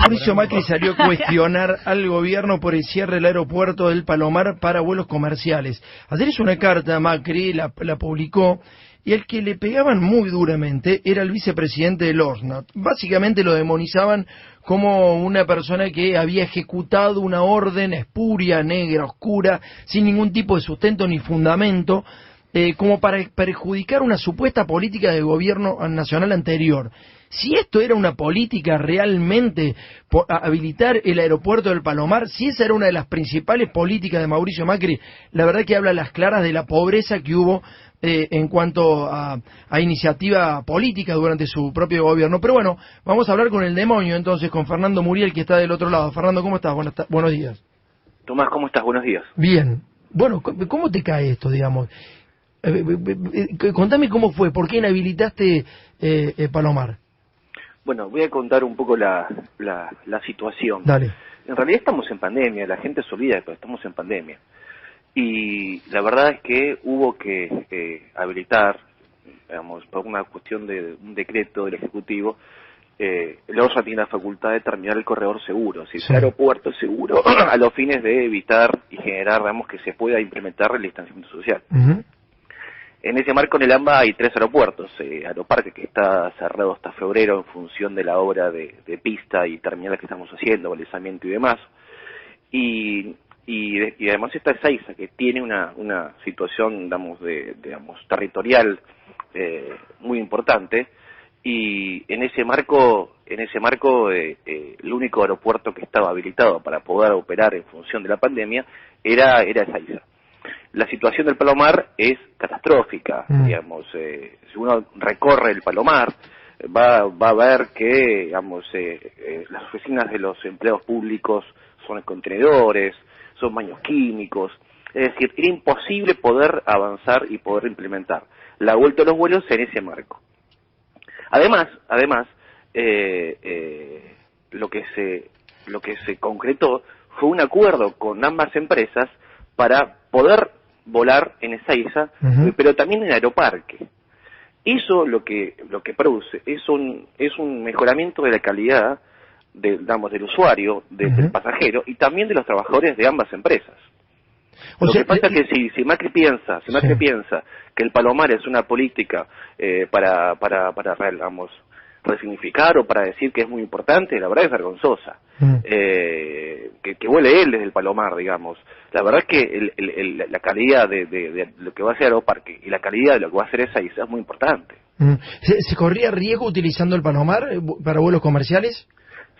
Mauricio Macri salió a cuestionar al gobierno por el cierre del aeropuerto del Palomar para vuelos comerciales. Ayer hizo una carta, Macri la publicó, y el que le pegaban muy duramente era el vicepresidente del ORSNAT. Básicamente lo demonizaban como una persona que había ejecutado una orden espuria, negra, oscura, sin ningún tipo de sustento ni fundamento, como para perjudicar una supuesta política de gobierno nacional anterior. Si esto era una política realmente por habilitar el aeropuerto del Palomar, si esa era una de las principales políticas de Mauricio Macri, la verdad que habla a las claras de la pobreza que hubo en cuanto a iniciativa política durante su propio gobierno. Pero bueno, vamos a hablar con el demonio entonces, con Fernando Muriel, que está del otro lado. Fernando, ¿cómo estás? Buenos días. Tomás, ¿cómo estás? Buenos días. Bien. Bueno, ¿cómo te cae esto, digamos? Contame cómo fue, ¿por qué inhabilitaste Palomar? Bueno, voy a contar un poco la situación. Dale. En realidad estamos en pandemia, la gente se olvida, pero estamos en pandemia. Y la verdad es que hubo que habilitar, digamos, por una cuestión de un decreto del Ejecutivo, el ORSA tiene la facultad de terminar el corredor seguro, si es el aeropuerto seguro, a los fines de evitar y generar, digamos, que se pueda implementar el distanciamiento social. En ese marco, en el AMBA hay 3 aeropuertos. Aeroparque, que está cerrado hasta febrero en función de la obra de pista y terminales que estamos haciendo, balizamiento y demás. Y además está Ezeiza, que tiene una situación, digamos, territorial muy importante. Y en ese marco, el único aeropuerto que estaba habilitado para poder operar en función de la pandemia era Ezeiza. La situación del Palomar es catastrófica, digamos, si uno recorre el Palomar, va a ver que, digamos, las oficinas de los empleados públicos son contenedores, son baños químicos, es decir, era imposible poder avanzar y poder implementar la vuelta a los vuelos en ese marco. Además, lo que se concretó fue un acuerdo con ambas empresas para poder volar en Ezeiza, pero también en Aeroparque. Eso lo que produce es un mejoramiento de la calidad del usuario, del pasajero y también de los trabajadores de ambas empresas. Lo que pasa es que si Macri piensa que el Palomar es una política para digamos, resignificar o para decir que es muy importante, la verdad es vergonzosa. Que vuele él desde el Palomar, digamos. La verdad es que la calidad de lo que va a hacer Aeroparque y la calidad de lo que va a hacer Ezeiza es muy importante. ¿Se corría riesgo utilizando el Palomar para vuelos comerciales?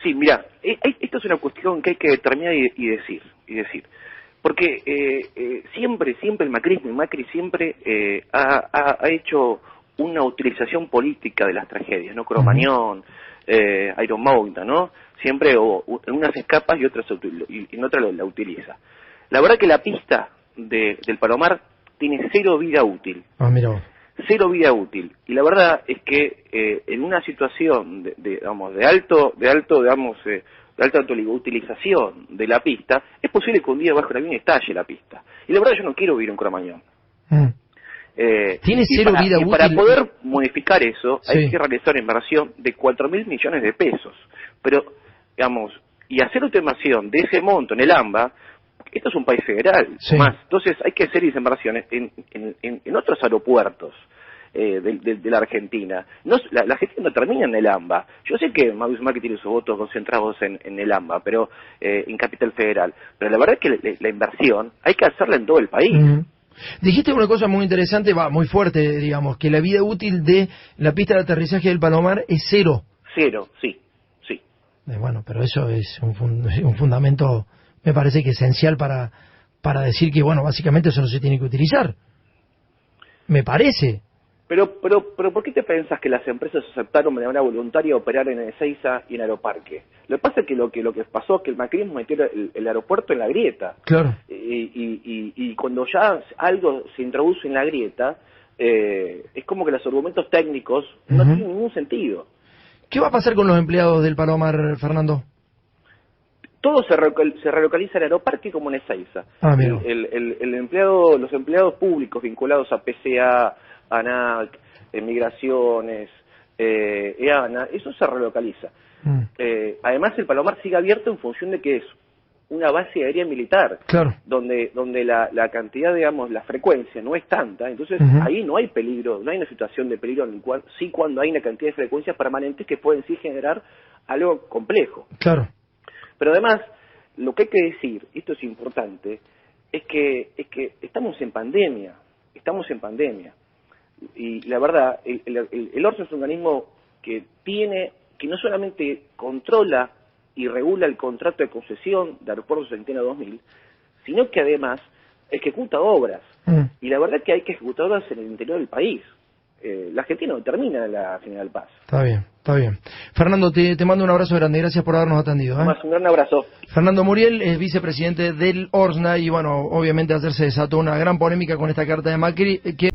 Sí, mira, esto es una cuestión que hay que determinar y decir. Porque siempre el macrismo y Macri siempre ha hecho una utilización política de las tragedias, ¿no? Cromañón, Iron Mountain, ¿no? Siempre en unas escapas y en otras la utiliza. La verdad que la pista del Palomar tiene 0 vida útil. Mira. 0 vida útil. Y la verdad es que en una situación de alta utilización de la pista, es posible que un día bajo el avión estalle la pista. Y la verdad yo no quiero vivir en Cromañón. Tiene 0 vida útil. Para poder modificar eso, hay que realizar una inversión de 4.000 millones de pesos. Pero, digamos, y hacer automación de ese monto en el AMBA, esto es un país federal, más. Entonces hay que hacer esas inversiones en otros aeropuertos de la Argentina. La Argentina no termina en el AMBA. Yo sé que Mauricio Macri tiene sus votos concentrados en el AMBA, pero en Capital Federal. Pero la verdad es que la inversión hay que hacerla en todo el país. Dijiste una cosa muy interesante, muy fuerte, digamos, que la vida útil de la pista de aterrizaje del Palomar es 0. 0, sí. Bueno, pero eso es un fundamento, me parece que esencial para decir que, bueno, básicamente eso no se tiene que utilizar. Me parece. Pero ¿por qué te pensás que las empresas aceptaron de manera voluntaria operar en Ezeiza y en Aeroparque? Lo que pasa es que lo que pasó es que el macrismo metió el aeropuerto en la grieta. Claro. Y cuando ya algo se introduce en la grieta, es como que los argumentos técnicos no tienen ningún sentido. ¿Qué va a pasar con los empleados del Palomar, Fernando? Todo se relocaliza en Aeroparque como en Ezeiza. Los empleados públicos vinculados a PCA, ANAC, Migraciones, EANA, eso se relocaliza. Además, el Palomar sigue abierto en función de que es una base aérea militar, Claro. donde la cantidad, digamos, la frecuencia no es tanta, entonces ahí no hay peligro, no hay una situación de peligro en el cual, sí, cuando hay una cantidad de frecuencias permanentes que pueden sí generar algo complejo. Claro. Pero además, lo que hay que decir, y esto es importante, es que estamos en pandemia, y la verdad, el ORSA es un organismo que no solamente controla y regula el contrato de concesión de Aeropuertos Argentina 2000, sino que además ejecuta obras. Y la verdad que hay que ejecutar obras en el interior del país. La Argentina no termina la General Paz. Está bien, está bien. Fernando, te mando un abrazo grande. Gracias por habernos atendido. Más un gran abrazo. Fernando Muriel es vicepresidente del ORSNA y, bueno, obviamente ayer se desató una gran polémica con esta carta de Macri que...